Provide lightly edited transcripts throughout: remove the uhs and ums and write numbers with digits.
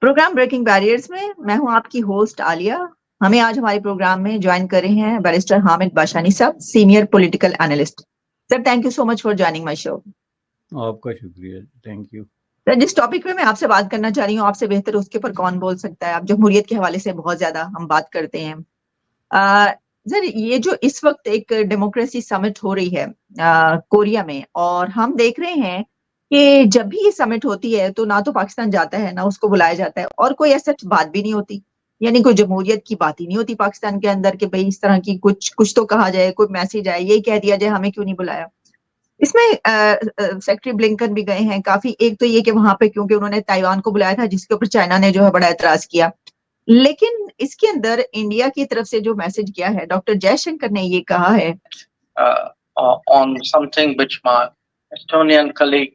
Programme breaking barriers میں میں ہوں آپ کی ہوسٹ عالیہ. ہمیں آج ہمارے پروگرام میں جوائن کر رہے ہیں بیرسٹر حامد باشانی صاحب, senior political analyst. Sir thank you so much for joining my show. آپ کا شکریہ, تھینک یو. سر جس ٹاپک پہ میں آپ سے بات کرنا چاہ رہی ہوں, آپ سے بہتر اس کے اوپر کون بول سکتا ہے. آپ جمہوریت کے حوالے سے بہت زیادہ ہم بات کرتے ہیں. سر یہ جو اس وقت ایک ڈیموکریسی سمٹ ہو رہی ہے کوریا میں, اور ہم دیکھ رہے ہیں کہ جب بھی یہ سمٹ ہوتی ہے تو نہ تو پاکستان جاتا ہے نہ اس کو بلایا جاتا ہے, اور کوئی ایسا بات بھی نہیں ہوتی, یعنی کوئی جمہوریت کی بات ہی نہیں ہوتی پاکستان کے اندر کہ بھئی اس طرح کی کچھ تو کہا جائے, کوئی میسج آئے, یہی کہہ دیا جائے ہمیں کیوں نہیں بلایا. اس میں سیکٹری بلنکن بھی گئے ہیں کافی. ایک تو یہ کہ وہاں پہ کیونکہ انہوں نے تائیوان کو بلایا تھا جس کے اوپر چائنا نے جو ہے بڑا اعتراض کیا, لیکن اس کے اندر انڈیا کی طرف سے جو میسج کیا ہے, ڈاکٹر جے شنکر نے یہ کہا ہے on something which my Estonian colleague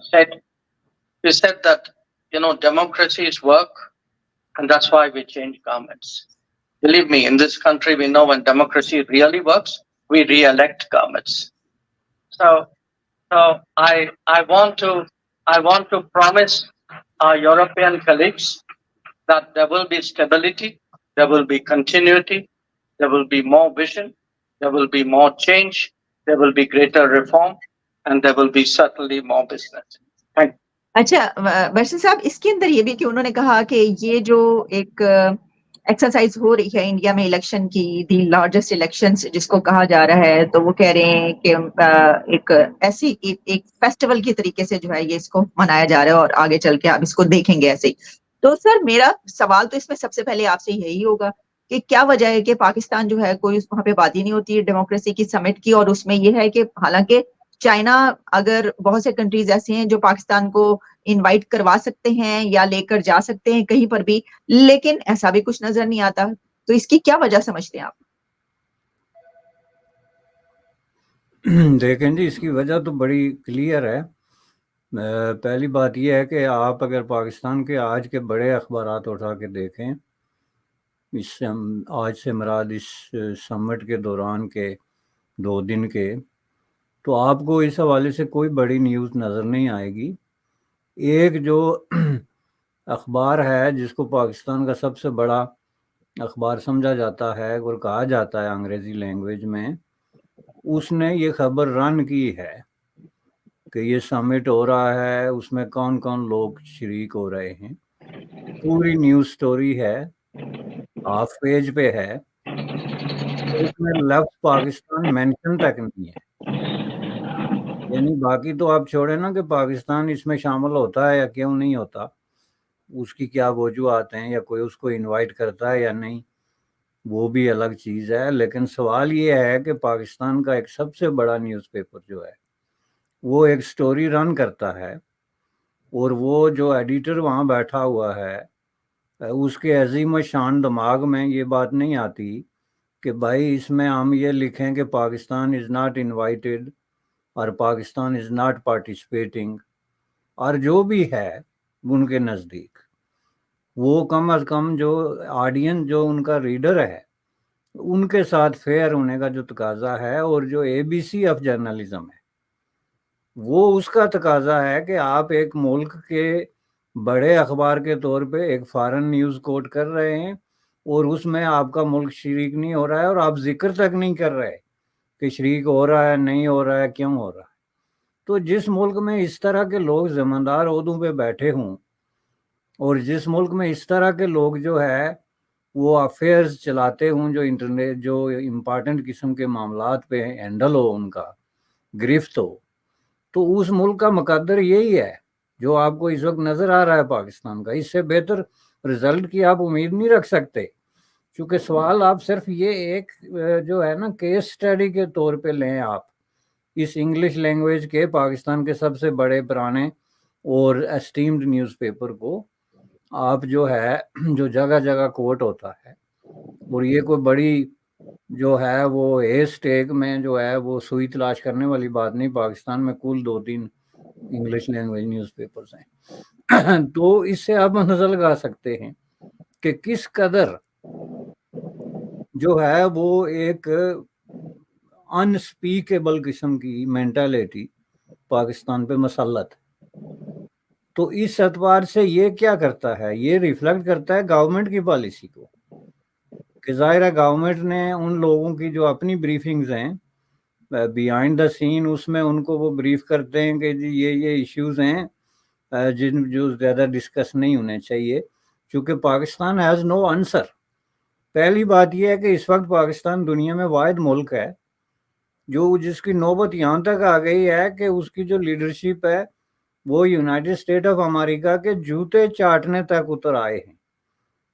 said. He said that, democracy is work, and that's why we change governments. Believe me, in this country, we know when democracy really works, we re-elect governments. So I want to promise our European colleagues that there will be stability, there will be continuity, there will be more vision, there will be more change, there will be greater reform, and there will be certainly more business. Thank you. اچھا برسن صاحب, اس کے اندر یہ بھی کہ انہوں نے کہا کہ یہ جو ایک ایکسرسائز ہو رہی ہے انڈیا میں الیکشن کی, دی لارجسٹ الیکشن جس کو کہا جا رہا ہے, تو وہ کہہ رہے ہیں کہ ایک ایسی ایک فیسٹیول کی طریقے سے جو ہے یہ اس کو منایا جا رہا ہے, اور آگے چل کے آپ اس کو دیکھیں گے ایسے ہی. تو سر میرا سوال تو اس میں سب سے پہلے آپ سے یہی ہوگا کہ کیا وجہ ہے کہ پاکستان جو ہے کوئی وہاں پہ بات ہی نہیں ہوتی ہے ڈیموکریسی کی سمٹ کی, اور اس میں یہ ہے کہ حالانکہ چائنا اگر بہت سے کنٹریز ایسے ہیں جو پاکستان کو انوائٹ کروا سکتے ہیں یا لے کر جا سکتے ہیں کہیں پر بھی, لیکن ایسا بھی کچھ نظر نہیں آتا. تو اس کی کیا وجہ سمجھتے ہیں آپ؟ دیکھیں جی, اس کی وجہ تو بڑی کلیئر ہے. پہلی بات یہ ہے کہ آپ اگر پاکستان کے آج کے بڑے اخبارات اٹھا کے دیکھیں, آج سے مراد اس سمٹ کے دوران کے 2 دن کے, تو آپ کو اس حوالے سے کوئی بڑی نیوز نظر نہیں آئے گی. ایک جو اخبار ہے جس کو پاکستان کا سب سے بڑا اخبار سمجھا جاتا ہے اور کہا جاتا ہے انگریزی لینگویج میں, اس نے یہ خبر رن کی ہے کہ یہ سمٹ ہو رہا ہے, اس میں کون کون لوگ شریک ہو رہے ہیں. پوری نیوز سٹوری ہے, ہاف پیج پہ ہے, اس میں لفظ پاکستان مینشن تک نہیں ہے. یعنی باقی تو آپ چھوڑیں نا کہ پاکستان اس میں شامل ہوتا ہے یا کیوں نہیں ہوتا, اس کی کیا وجوہات ہیں, یا کوئی اس کو انوائٹ کرتا ہے یا نہیں, وہ بھی الگ چیز ہے. لیکن سوال یہ ہے کہ پاکستان کا ایک سب سے بڑا نیوز پیپر جو ہے وہ ایک سٹوری رن کرتا ہے, اور وہ جو ایڈیٹر وہاں بیٹھا ہوا ہے اس کے عظیم شان دماغ میں یہ بات نہیں آتی کہ بھائی اس میں ہم یہ لکھیں کہ پاکستان از ناٹ انوائٹیڈ اور پاکستان از ناٹ پارٹیسپیٹنگ, اور جو بھی ہے ان کے نزدیک وہ کم از کم جو آڈینس جو ان کا ریڈر ہے ان کے ساتھ فیئر ہونے کا جو تقاضا ہے, اور جو اے بی سی آف جرنلزم ہے وہ اس کا تقاضا ہے کہ آپ ایک ملک کے بڑے اخبار کے طور پہ ایک فارن نیوز کوٹ کر رہے ہیں, اور اس میں آپ کا ملک شریک نہیں ہو رہا ہے, اور آپ ذکر تک نہیں کر رہے کہ شریک ہو رہا ہے, نہیں ہو رہا ہے, کیوں ہو رہا ہے. تو جس ملک میں اس طرح کے لوگ ذمہ دار عہدوں پہ بیٹھے ہوں, اور جس ملک میں اس طرح کے لوگ جو ہے وہ افیئرز چلاتے ہوں, جو انٹرنیٹ جو امپارٹنٹ قسم کے معاملات پہ ہینڈل ہو, ان کا گرفت ہو, تو اس ملک کا مقدر یہی ہے جو آپ کو اس وقت نظر آ رہا ہے پاکستان کا. اس سے بہتر رزلٹ کی آپ امید نہیں رکھ سکتے, کیونکہ سوال آپ صرف یہ ایک جو ہے نا کیس اسٹڈی کے طور پہ لیں آپ اس انگلش لینگویج کے پاکستان کے سب سے بڑے پرانے اور اسٹیمڈ نیوز پیپر کو, آپ جو ہے جو جگہ جگہ کوٹ ہوتا ہے, اور یہ کوئی بڑی جو ہے وہ اسٹیک میں جو ہے وہ سوئی تلاش کرنے والی بات نہیں. پاکستان میں کل 2-3 انگلش لینگویج نیوز پیپرز ہیں. تو اس سے آپ اندازہ لگا سکتے ہیں کہ کس قدر جو ہے وہ ایک انسپیکیبل قسم کی مینٹالٹی پاکستان پہ مسلط. تو اس اعتبار سے یہ کیا کرتا ہے، یہ ریفلیکٹ کرتا ہے گورنمنٹ کی پالیسی کو، کہ ظاہر ہے گورنمنٹ نے ان لوگوں کی جو اپنی بریفنگز ہیں بیہائنڈ دا سین، اس میں ان کو وہ بریف کرتے ہیں کہ جی یہ ایشوز ہیں جو زیادہ ڈسکس نہیں ہونے چاہیے، چونکہ پاکستان ہیز نو آنسر۔ پہلی بات یہ ہے کہ اس وقت پاکستان دنیا میں واحد ملک ہے جس کی نوبت یہاں تک آ گئی ہے کہ اس کی جو لیڈرشپ ہے وہ یونائٹڈ اسٹیٹ آف امریکہ کے جوتے چاٹنے تک اتر آئے ہیں۔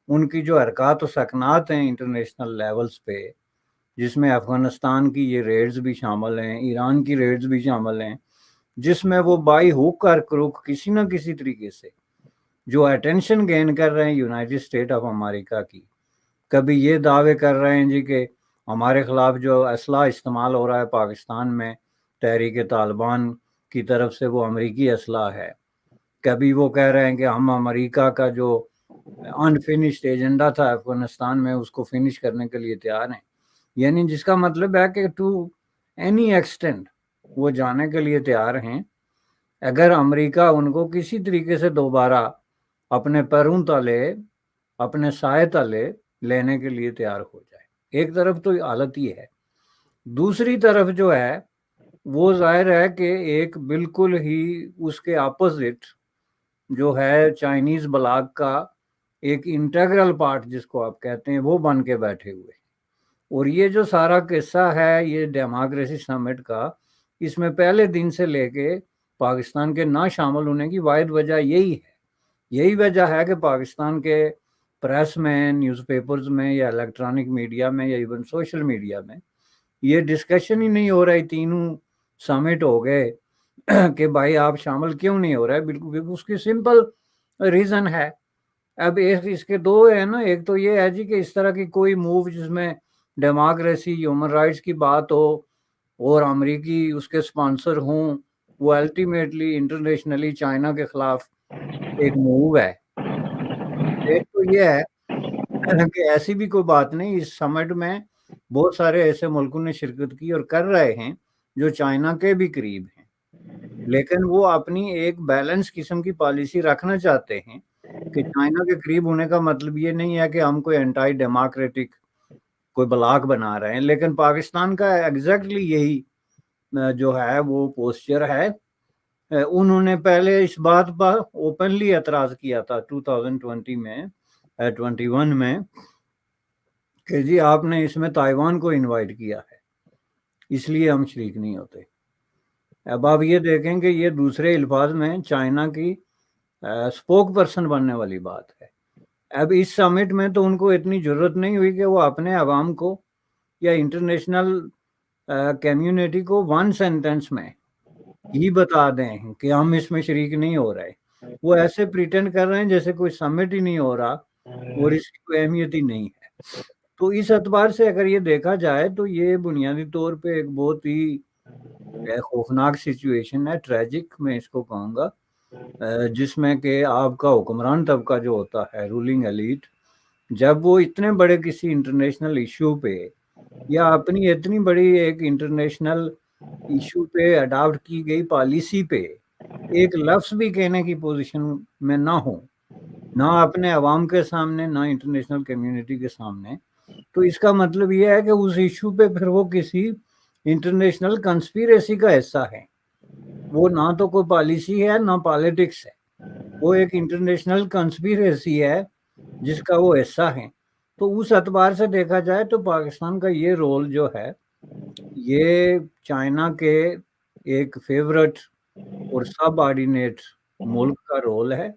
ان کی جو حرکات و سکنات ہیں انٹرنیشنل لیولز پہ، جس میں افغانستان کی یہ ریڈز بھی شامل ہیں، ایران کی ریڈز بھی شامل ہیں، جس میں وہ بائی ہوک اور کروک کسی نہ کسی طریقے سے جو اٹینشن گین کر رہے ہیں یونائٹڈ اسٹیٹ آف امریکہ کی، کبھی یہ دعوے کر رہے ہیں جی کہ ہمارے خلاف جو اسلحہ استعمال ہو رہا ہے پاکستان میں تحریک طالبان کی طرف سے وہ امریکی اسلحہ ہے، کبھی وہ کہہ رہے ہیں کہ ہم امریکہ کا جو انفینشڈ ایجنڈا تھا افغانستان میں اس کو فنش کرنے کے لیے تیار ہیں، یعنی جس کا مطلب ہے کہ ٹو اینی ایکسٹینٹ وہ جانے کے لیے تیار ہیں اگر امریکہ ان کو کسی طریقے سے دوبارہ اپنے پیروں تلے، اپنے سائے تلے لینے کے لیے تیار ہو جائے۔ ایک طرف تو حالت یہ ہے، دوسری طرف جو ہے وہ ظاہر ہے کہ ایک بالکل ہی اس کے اپوزٹ جو ہے چائنیز بلاک کا ایک انٹیگرل پارٹ جس کو آپ کہتے ہیں وہ بن کے بیٹھے ہوئے، اور یہ جو سارا قصہ ہے یہ ڈیموکریسی سمٹ کا، اس میں پہلے دن سے لے کے پاکستان کے نہ شامل ہونے کی واحد وجہ یہی وجہ ہے کہ پاکستان کے پریس میں، نیوز پیپرز میں یا الیکٹرانک میڈیا میں یا ایون سوشل میڈیا میں یہ ڈسکشن ہی نہیں ہو رہی، تینوں سمٹ ہو گئے کہ بھائی آپ شامل کیوں نہیں ہو رہے، بالکل اس کی سمپل ریزن ہے۔ اب اس کے دو ہے نا، ایک تو یہ ہے جی کہ اس طرح کی کوئی موو جس میں ڈیموکریسی، ہیومن رائٹس کی بات ہو اور امریکی اس کے سپانسر ہوں، وہ الٹیمیٹلی انٹرنیشنلی چائنا کے خلاف ایک موو ہے۔ ایک تو یہ ہے کہ ایسی بھی کوئی بات نہیں، اس سمٹ میں بہت سارے ایسے ملکوں نے شرکت کی اور کر رہے ہیں جو چائنا کے بھی قریب ہیں، لیکن وہ اپنی ایک بیلنس قسم کی پالیسی رکھنا چاہتے ہیں کہ چائنا کے قریب ہونے کا مطلب یہ نہیں ہے کہ ہم کوئی اینٹائی ڈیموکریٹک کوئی بلاک بنا رہے ہیں، لیکن پاکستان کا ایگزیکٹلی یہی جو ہے وہ پوسچر ہے۔ انہوں نے پہلے اس بات پر اوپنلی اعتراض کیا تھا 2020 میں 21 میں کہ جی آپ نے اس میں تائیوان کو انوائٹ کیا ہے اس لیے ہم شریک نہیں ہوتے۔ اب آپ یہ دیکھیں کہ یہ دوسرے الفاظ میں چائنا کی اسپوک پرسن بننے والی بات ہے۔ اب اس سمٹ میں تو ان کو اتنی ضرورت نہیں ہوئی کہ وہ اپنے عوام کو یا انٹرنیشنل کمیونٹی کو ون سینٹینس میں ہی بتا دیں کہ ہم اس میں شریک نہیں ہو رہے، وہ ایسے پریٹینڈ کر رہے ہیں جیسے کوئی سمٹ ہی نہیں ہو رہا اور اس کی کوئی اہمیت ہی نہیں ہے۔ تو اس اعتبار سے اگر یہ دیکھا جائے تو یہ بنیادی طور پہ ایک بہت ہی خوفناک سچویشن ہے، ٹریجک میں اس کو کہوں گا، جس میں کہ آپ کا حکمران طبقہ جو ہوتا ہے، رولنگ ایلیٹ، جب وہ اتنے بڑے کسی انٹرنیشنل ایشو پہ یا اپنی اتنی بڑی ایک انٹرنیشنل ایشو پہ اڈاپٹ کی گئی پالیسی پہ ایک لفظ بھی کہنے کی پوزیشن میں نہ ہو، نہ اپنے عوام کے سامنے نہ انٹرنیشنل کمیونٹی کے سامنے، تو اس کا مطلب یہ ہے کہ اس ایشو پہ پھر وہ کسی انٹرنیشنل کنسپیریسی کا حصہ ہے، وہ نہ تو کوئی پالیسی ہے نہ پالیٹکس ہے، وہ ایک انٹرنیشنل کنسپیریسی ہے جس کا وہ حصہ ہے۔ تو اس اعتبار سے دیکھا جائے تو پاکستان کا یہ رول جو ہے یہ چائنا کے ایک فیورٹ اور سب آرڈینیٹ ملک کا رول ہے،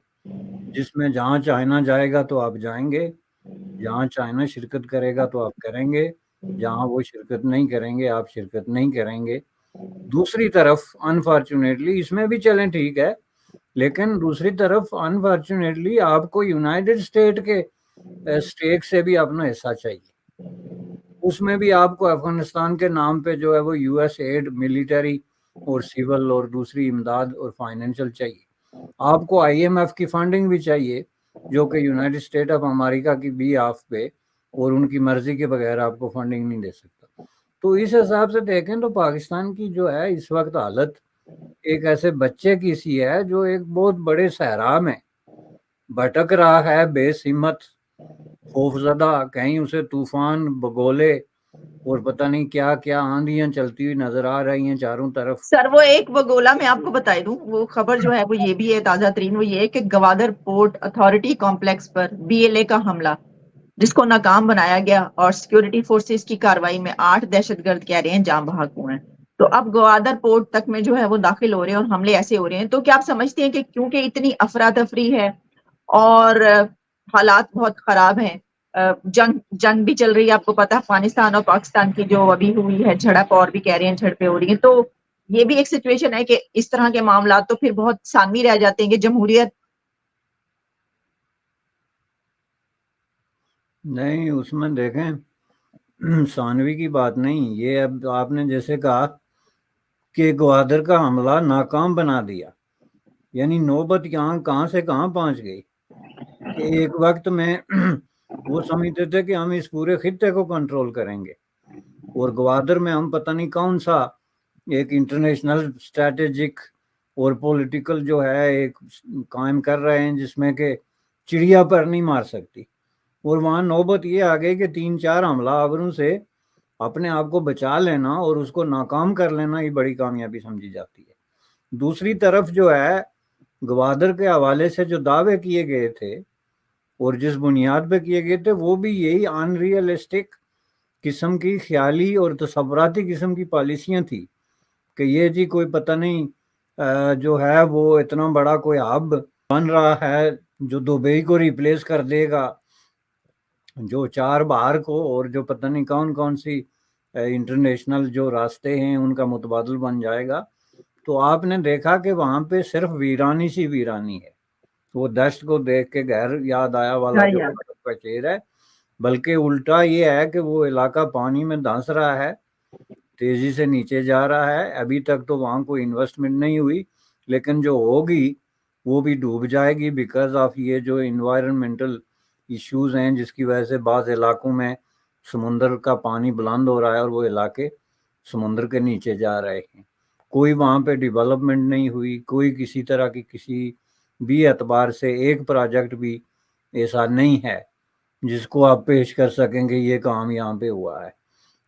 جس میں جہاں چائنا جائے گا تو آپ جائیں گے، جہاں چائنا شرکت کرے گا تو آپ کریں گے، جہاں وہ شرکت نہیں کریں گے آپ شرکت نہیں کریں گے۔ دوسری طرف انفارچونیٹلی اس میں بھی چلیں ٹھیک ہے، لیکن دوسری طرف انفارچونیٹلی آپ کو یونائٹڈ اسٹیٹ کے اسٹیک سے بھی اپنا حصہ چاہیے، اس میں بھی آپ کو افغانستان کے نام پہ جو ہے وہ یو ایس ایڈ ملٹری اور سول اور دوسری امداد اور فائنینشل چاہیے، آپ کو آئی ایم ایف کی فنڈنگ بھی چاہیے جو کہ یونائٹڈ اسٹیٹ آف امریکہ کی بھی آپ پہ اور ان کی مرضی کے بغیر آپ کو فنڈنگ نہیں دے سکتا۔ تو اس حساب سے دیکھیں تو پاکستان کی جو ہے اس وقت حالت ایک ایسے بچے کی سی ہے جو ایک بہت بڑے صحرا میں بھٹک رہا ہے بے سمت، خوفزدہ، کہیں اسے طوفان، بگولے اور پتہ نہیں کیا کیا آندیاں چلتی ہوئی نظر آ رہی ہیں چاروں طرف۔ سر وہ ایک بگولا میں آپ کو بتا دوں، وہ خبر جو ہے وہ یہ بھی ہے تازہ ترین، وہ یہ ہے کہ گوادر پورٹ اتھارٹی کمپلیکس پر BLA کا حملہ جس کو ناکام بنایا گیا، اور سیکیورٹی فورسز کی کاروائی میں 8 دہشت گرد کہہ رہے ہیں جاں بحق ہوئے ہیں۔ تو اب گوادر پورٹ تک میں جو ہے وہ داخل ہو رہے ہیں اور حملے ایسے ہو رہے ہیں، تو کیا آپ سمجھتے ہیں کہ کیونکہ اتنی افراتفری ہے اور حالات بہت خراب ہیں، جنگ بھی چل رہی ہے، آپ کو پتا افغانستان اور پاکستان کی جو ابھی ہوئی ہے جھڑپ، اور بھی کہہ رہے ہیں جھڑپیں ہو رہی ہیں، تو یہ بھی ایک سچویشن ہے کہ اس طرح کے معاملات تو پھر بہت ثانوی رہ جاتے ہیں کہ جمہوریت؟ نہیں، اس میں دیکھیں ثانوی کی بات نہیں، یہ اب آپ نے جیسے کہا کہ گوادر کا حملہ ناکام بنا دیا، یعنی نوبت یہاں کہاں سے کہاں پہنچ گئی کہ ایک وقت میں وہ سمجھتے تھے کہ ہم اس پورے خطے کو کنٹرول کریں گے، اور گوادر میں ہم پتہ نہیں کون سا ایک انٹرنیشنل اسٹریٹجک اور پولیٹیکل جو ہے ایک قائم کر رہے ہیں جس میں کہ چڑیا پر نہیں مار سکتی، اور وہاں نوبت یہ آ گئی کہ 3-4 حملہ آوروں سے اپنے آپ کو بچا لینا اور اس کو ناکام کر لینا ہی بڑی کامیابی سمجھی جاتی ہے۔ دوسری طرف جو ہے گوادر کے حوالے سے جو دعوے کیے گئے تھے اور جس بنیاد پہ کیے گئے تھے وہ بھی یہی ان ریئلسٹک قسم کی خیالی اور تصوراتی قسم کی پالیسیاں تھی کہ یہ جی کوئی پتہ نہیں جو ہے وہ اتنا بڑا کوئی ہب بن رہا ہے جو دبئی کو ریپلیس کر دے گا، جو 4 بہار کو اور جو پتہ نہیں کون کون سی انٹرنیشنل جو راستے ہیں ان کا متبادل بن جائے گا۔ تو آپ نے دیکھا کہ وہاں پہ صرف ویرانی سی ویرانی ہے، وہ دشت کو دیکھ کے غیر یاد آیا والا جو کا شعر ہے، بلکہ الٹا یہ ہے کہ وہ علاقہ پانی میں دھنس رہا ہے، تیزی سے نیچے جا رہا ہے۔ ابھی تک تو وہاں کوئی انویسٹمنٹ نہیں ہوئی، لیکن جو ہوگی وہ بھی ڈوب جائے گی بیکاز آف یہ جو انوائرمنٹل ایشوز ہیں جس کی وجہ سے بعض علاقوں میں سمندر کا پانی بلند ہو رہا ہے اور وہ علاقے سمندر کے نیچے جا رہے ہیں۔ کوئی وہاں پہ ڈیولپمنٹ نہیں ہوئی، کوئی کسی طرح کی کسی بھی اعتبار سے ایک پروجیکٹ بھی ایسا نہیں ہے جس کو آپ پیش کر سکیں کہ یہ کام یہاں پہ ہوا ہے۔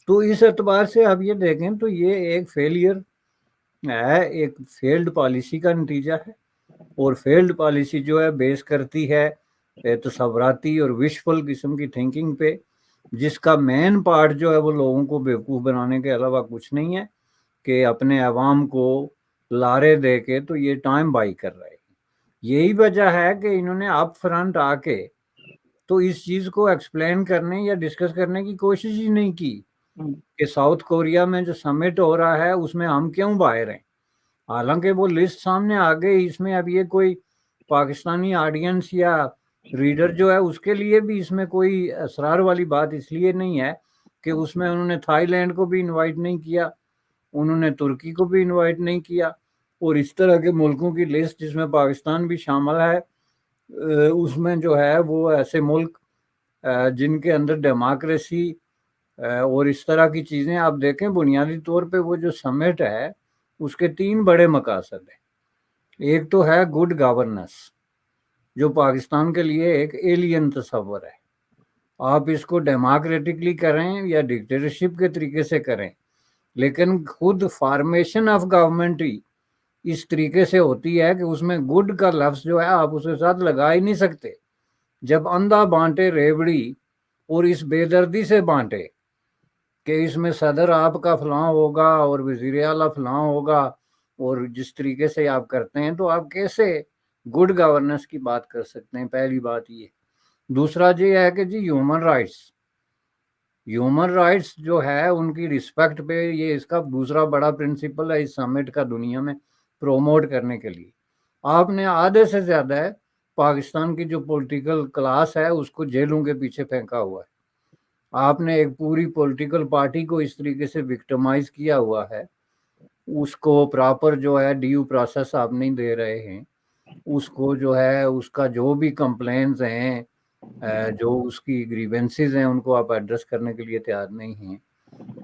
تو اس اعتبار سے آپ یہ دیکھیں تو یہ ایک فیلئر ہے، ایک فیلڈ پالیسی کا نتیجہ ہے، اور فیلڈ پالیسی جو ہے بیس کرتی ہے تصوراتی اور وشفل قسم کی تھنکنگ پہ، جس کا مین پارٹ جو ہے وہ لوگوں کو بیوقوف بنانے کے علاوہ کچھ نہیں ہے کہ اپنے عوام کو لارے دے کے تو یہ ٹائم بائی کر رہے ہیں۔ یہی وجہ ہے کہ انہوں نے اپ فرنٹ آ کے تو اس چیز کو ایکسپلین کرنے یا ڈسکس کرنے کی کوشش ہی نہیں کی کہ ساؤتھ کوریا میں جو سمٹ ہو رہا ہے اس میں ہم کیوں باہر ہیں، حالانکہ وہ لسٹ سامنے آ گئی۔ اس میں اب یہ کوئی پاکستانی آڈینس یا ریڈر جو ہے اس کے لیے بھی اس میں کوئی اسرار والی بات اس لیے نہیں ہے کہ اس میں انہوں نے تھائی لینڈ کو بھی انوائٹ نہیں کیا، انہوں نے ترکی کو بھی انوائٹ نہیں کیا، اور اس طرح کے ملکوں کی لسٹ جس میں پاکستان بھی شامل ہے اس میں جو ہے وہ ایسے ملک جن کے اندر ڈیموکریسی اور اس طرح کی چیزیں آپ دیکھیں، بنیادی طور پہ وہ جو سمٹ ہے اس کے 3 بڑے مقاصد ہیں۔ ایک تو ہے گڈ گورننس جو پاکستان کے لیے ایک ایلین تصور ہے، آپ اس کو ڈیموکریٹکلی کریں یا ڈکٹیٹرشپ کے طریقے سے کریں، لیکن خود فارمیشن آف گورنمنٹ ہی اس طریقے سے ہوتی ہے کہ اس میں گڈ کا لفظ جو ہے آپ اس کے ساتھ لگا ہی نہیں سکتے۔ جب اندھا بانٹے ریوڑی اور اس بے دردی سے بانٹے کہ اس میں صدر آپ کا فلاں ہوگا اور وزیر اعلیٰ فلاں ہوگا، اور جس طریقے سے آپ کرتے ہیں تو آپ کیسے گڈ گورننس کی بات کر سکتے ہیں؟ پہلی بات یہ۔ دوسرا یہ ہے کہ جی ہیومن رائٹس جو ہے ان کی رسپیکٹ پہ، یہ اس کا دوسرا بڑا پرنسپل ہے اس سمٹ کا دنیا میں پروموٹ کرنے کے لیے۔ آپ نے آدھے سے زیادہ ہے پاکستان کی جو پولیٹیکل کلاس ہے اس کو جیلوں کے پیچھے پھینکا ہوا ہے، آپ نے ایک پوری پولیٹیکل پارٹی کو اس طریقے سے وکٹمائز کیا ہوا ہے، اس کو پراپر جو ہے ڈیو پروسیس آپ نہیں دے رہے ہیں، اس کو جو ہے اس کا جو بھی کمپلینز ہیں جو اس کی گریونسز ہیں ان کو آپ ایڈریس کرنے کے لیے تیار نہیں ہیں۔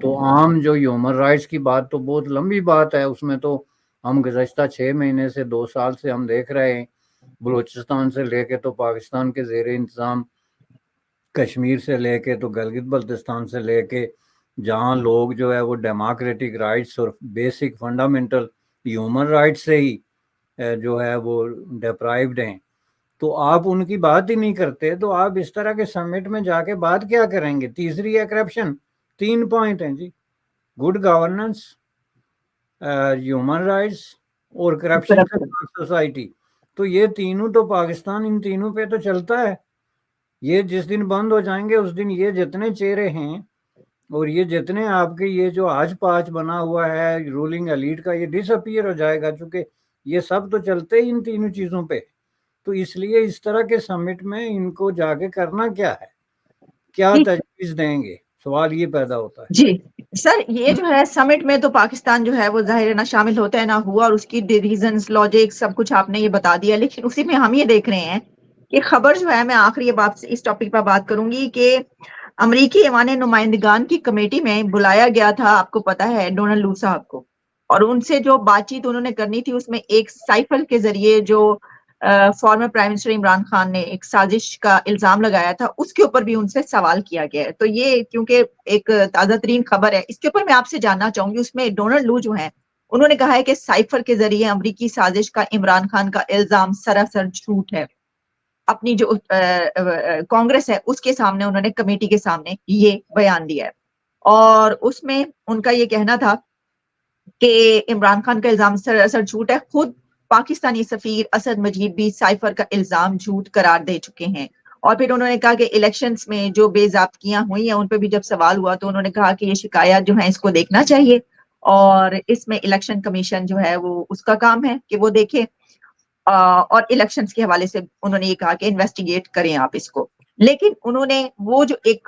تو عام جو ہیومن رائٹس کی بات تو بہت لمبی بات ہے، اس میں تو ہم گزشتہ 6 مہینے سے 2 سال سے ہم دیکھ رہے ہیں، بلوچستان سے لے کے تو پاکستان کے زیر انتظام، کشمیر سے لے کے تو گلگت بلتستان سے لے کے، جہاں لوگ جو ہے وہ ڈیموکریٹک رائٹس اور بیسک فنڈامنٹل ہیومن رائٹس سے ہی جو ہے وہ ڈیپرائیوڈ ہیں، تو آپ ان کی بات ہی نہیں کرتے، تو آپ اس طرح کے سمٹ میں جا کے بات کیا کریں گے؟ تیسری ہے کرپشن، 3 پوائنٹ ہیں جی، گڈ گورننس، ہیومن رائٹس اور کرپشن سے سوسائٹی، تو یہ تینوں تو پاکستان ان تینوں پہ تو چلتا ہے۔ یہ جس دن بند ہو جائیں گے اس دن یہ جتنے چہرے ہیں اور یہ جتنے آپ کے یہ جو آج پاچ بنا ہوا ہے رولنگ ایلیٹ کا، یہ ڈس اپیئر ہو جائے گا، چونکہ یہ سب تو چلتے ہی ان تینوں چیزوں پہ۔ تو اس لیے اس طرح کے سمٹ میں ان کو جا کے کرنا کیا ہے، کیا تجویز دیں گے، سوال یہ پیدا ہوتا ہے۔ جی سر، یہ جو ہے سمٹ میں تو پاکستان جو ہے وہ ظاہر نہ شامل ہوتا ہے نہ ہوا، اور اس کی ریزنز، لاجک، سب کچھ آپ نے یہ بتا دیا، لیکن اسی میں ہم یہ دیکھ رہے ہیں کہ خبر جو ہے، میں آخری بات سے اس ٹاپک پر بات کروں گی کہ امریکی ایوان نمائندگان کی کمیٹی میں بلایا گیا تھا، آپ کو پتا ہے، ڈونلڈ لو صاحب کو، اور ان سے جو بات چیت انہوں نے کرنی تھی اس میں ایک سائفر کے ذریعے جو former prime minister Imran Khan نے ایک سازش کا الزام لگایا تھا، اس کے اوپر بھی ان سے سوال کیا گیا ہے۔ تو یہ کیونکہ ایک تازہ ترین خبر ہے، اس کے اوپر میں آپ سے جاننا چاہوں گی۔ اس میں ڈونلڈ لو جو ہیں انہوں نے کہا ہے کہ سائفر کے ذریعے امریکی سازش کا عمران خان کا الزام سراسر جھوٹ ہے۔ اپنی جو کانگریس ہے اس کے سامنے انہوں نے، کمیٹی کے سامنے یہ بیان دیا ہے، اور اس میں ان کا یہ کہنا تھا کہ عمران خان کا الزام سراسر جھوٹ ہے۔ خود پاکستانی سفیر اسد مجید بھی سائفر کا الزام جھوٹ قرار دے چکے ہیں۔ اور پھر انہوں نے کہا کہ الیکشنز میں جو بے ضابطگیاں ہوئی ہیں ان پہ بھی جب سوال ہوا تو انہوں نے کہا کہ یہ شکایات جو ہیں اس کو دیکھنا چاہیے، اور اس میں الیکشن کمیشن جو ہے وہ اس کا کام ہے کہ وہ دیکھے، اور الیکشنز کے حوالے سے انہوں نے یہ کہا کہ انویسٹیگیٹ کریں آپ اس کو۔ لیکن انہوں نے وہ جو ایک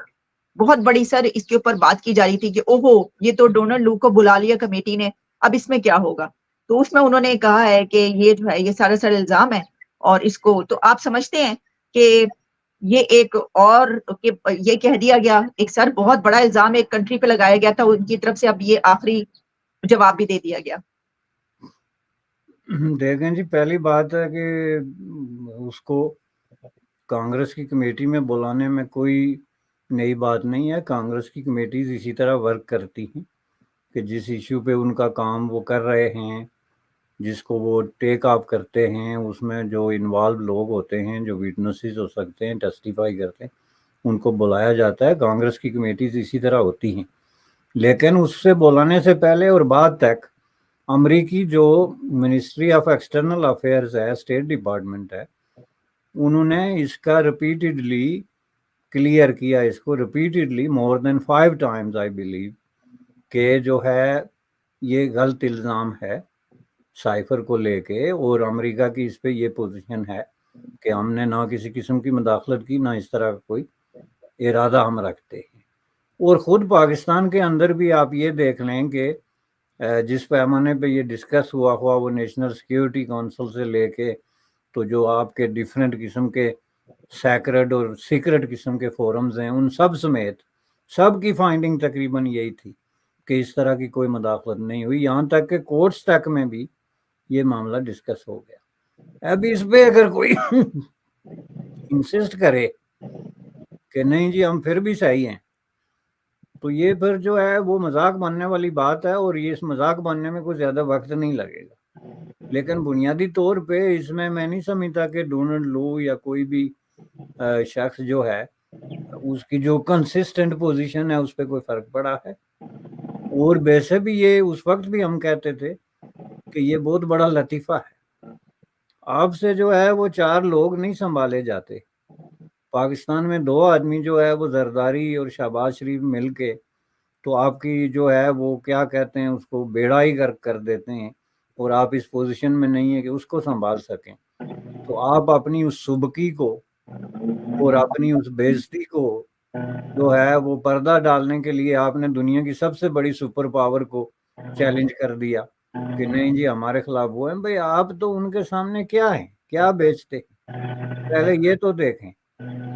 بہت بڑی سر اس کے اوپر بات کی جا رہی تھی کہ اوہو یہ تو ڈونلڈ لو کو بلا لیا کمیٹی نے، اب اس میں کیا ہوگا، تو اس میں انہوں نے کہا ہے کہ یہ جو ہے یہ سراسر الزام ہے، اور اس کو تو آپ سمجھتے ہیں کہ یہ ایک اور کہ یہ کہہ دیا گیا، ایک سر بہت بڑا الزام ایک کنٹری پہ لگایا گیا تھا ان کی طرف سے، اب یہ آخری جواب بھی دے دیا گیا۔ دیکھیں جی، پہلی بات ہے کہ اس کو کانگریس کی کمیٹی میں بلانے میں کوئی نئی بات نہیں ہے۔ کانگریس کی کمیٹیز اسی طرح ورک کرتی ہیں کہ جس ایشو پہ ان کا کام وہ کر رہے ہیں، جس کو وہ ٹیک اپ کرتے ہیں، اس میں جو انوالو لوگ ہوتے ہیں، جو وٹنسز ہو سکتے ہیں، ٹیسٹیفائی کرتے ہیں، ان کو بلایا جاتا ہے۔ کانگریس کی کمیٹیز اسی طرح ہوتی ہیں، لیکن اس سے بلانے سے پہلے اور بعد تک امریکی جو منسٹری آف ایکسٹرنل افیئرز ہے، اسٹیٹ ڈپارٹمنٹ ہے، انہوں نے اس کا ریپیٹڈلی کلیئر کیا، اس کو repeatedly more than 5 times I believe, کہ جو ہے یہ غلط الزام ہے سائفر کو لے کے، اور امریکہ کی اس پہ یہ پوزیشن ہے کہ ہم نے نہ کسی قسم کی مداخلت کی، نہ اس طرح کا کوئی ارادہ ہم رکھتے ہیں۔ اور خود پاکستان کے اندر بھی آپ یہ دیکھ لیں کہ جس پیمانے پہ یہ ڈسکس ہوا وہ نیشنل سیکیورٹی کونسل سے لے کے تو جو آپ کے ڈیفرنٹ قسم کے سیکرڈ اور سیکرٹ قسم کے فورمز ہیں، ان سب سمیت سب کی فائنڈنگ تقریباً یہی تھی کہ اس طرح کی کوئی مداخلت نہیں ہوئی، یہاں تک کہ کورٹس تک میں بھی یہ معاملہ ڈسکس ہو گیا۔ اب اس پہ اگر کوئی انسسٹ کرے کہ نہیں جی ہم پھر بھی صحیح ہیں، تو یہ پھر جو ہے وہ مذاق بننے والی بات ہے، اور یہ اس مذاق بننے میں کوئی زیادہ وقت نہیں لگے گا۔ لیکن بنیادی طور پہ اس میں نہیں سمجھتا کہ ڈونلڈ لو یا کوئی بھی شخص جو ہے اس کی جو کنسسٹنٹ پوزیشن ہے اس پہ کوئی فرق پڑا ہے۔ اور ویسے بھی یہ اس وقت بھی ہم کہتے تھے کہ یہ بہت بڑا لطیفہ ہے، آپ سے جو ہے وہ 4 لوگ نہیں سنبھالے جاتے۔ پاکستان میں 2 آدمی جو ہے وہ زرداری اور شہباز شریف مل کے تو آپ کی جو ہے وہ کیا کہتے ہیں اس کو بیڑا ہی کر دیتے ہیں، اور آپ اس پوزیشن میں نہیں ہے کہ اس کو سنبھال سکیں۔ تو آپ اپنی اس سبکی کو اور اپنی اس بےعزتی کو جو ہے وہ پردہ ڈالنے کے لیے آپ نے دنیا کی سب سے بڑی سپر پاور کو چیلنج کر دیا کہ نہیں جی ہمارے خلاف وہ ہیں۔ بھئی آپ تو ان کے سامنے کیا ہیں، کیا بیچتے، پہلے یہ تو دیکھیں۔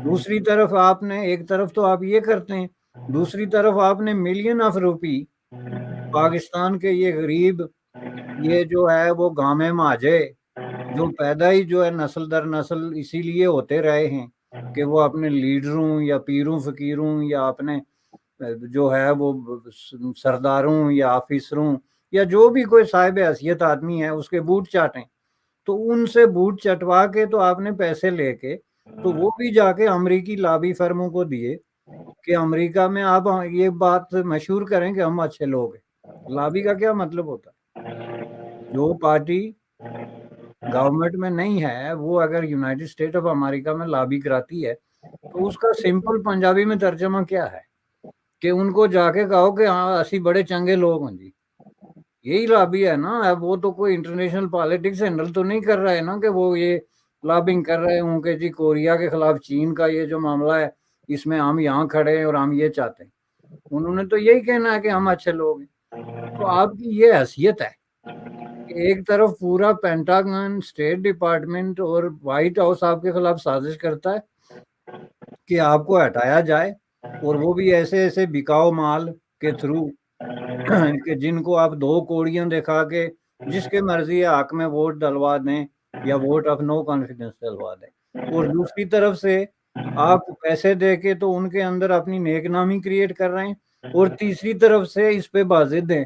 دوسری طرف آپ نے ایک طرف تو آپ یہ کرتے ہیں، دوسری طرف آپ نے ملین آف روپی پاکستان کے یہ غریب یہ جو ہے وہ گامے ماجے جو پیدا ہی جو ہے نسل در نسل اسی لیے ہوتے رہے ہیں کہ وہ اپنے لیڈروں یا پیروں فقیروں یا اپنے جو ہے وہ سرداروں یا آفیسروں یا جو بھی کوئی صاحب حیثیت آدمی ہے اس کے بوٹ چاٹیں، تو ان سے بوٹ چٹوا کے تو آپ نے پیسے لے کے تو وہ بھی جا کے امریکی لابی فرموں کو دیے کہ امریکہ میں آپ یہ بات مشہور کریں کہ ہم اچھے لوگ ہیں۔ لابی کا کیا مطلب ہوتا ہے؟ جو پارٹی گورنمنٹ میں نہیں ہے وہ اگر یونائٹڈ اسٹیٹ آف امریکہ میں لابی کراتی ہے تو اس کا سمپل پنجابی میں ترجمہ کیا ہے کہ ان کو جا کے کہو کہ ہاں اسی بڑے چنگے لوگ ہیں جی، یہی لابی ہے نا۔ اب وہ تو کوئی انٹرنیشنل پالیٹکس ہینڈل تو نہیں کر رہا ہے نا کہ وہ یہ لابنگ کر رہے ہوں کہ جی کوریا کے خلاف چین کا یہ جو معاملہ ہے اس میں ہم یہاں کھڑے ہیں اور ہم یہ چاہتے ہیں۔ انہوں نے تو یہی کہنا ہے کہ ہم اچھے لوگ ہیں۔ تو آپ کی یہ حیثیت ہے کہ ایک طرف پورا پینٹاگن، اسٹیٹ ڈپارٹمنٹ اور وائٹ ہاؤس آپ کے خلاف سازش کرتا ہے کہ آپ کو ہٹایا جائے، اور وہ بھی ایسے ایسے بکاؤ مال کے تھرو کہ جن کو آپ 2 کوڑیاں دکھا کے جس کے مرضی حق میں ووٹ ڈلوا دیں یا ووٹ آف نو کانفیڈنس ڈلوا دیں، اور دوسری طرف سے آپ پیسے دے کے تو ان کے اندر اپنی نیک نامی کریٹ کر رہے ہیں، اور تیسری طرف سے اس پہ بازی دیں۔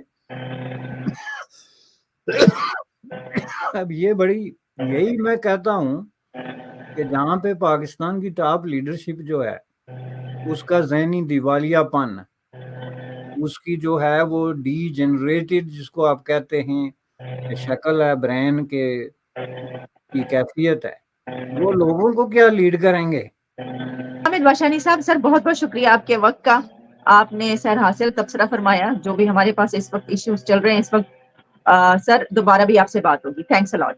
اب یہی میں کہتا ہوں کہ جہاں پہ پاکستان کی ٹاپ لیڈرشپ جو ہے اس کا ذہنی دیوالیہ پن، اس کی جو ہے وہ ڈی جنریٹڈ جس کو آپ کہتے ہیں شکل ہے، برین کی کیفیت ہے، وہ لوگوں کو کیا لیڈ کریں گے؟ حامد باشانی صاحب، سر بہت بہت شکریہ آپ کے وقت کا، آپ نے سر حاصل تبصرہ فرمایا جو بھی ہمارے پاس اس وقت ایشوز چل رہے ہیں اس وقت۔ سر دوبارہ بھی آپ سے بات ہوگی، تھینکس اے لاٹ۔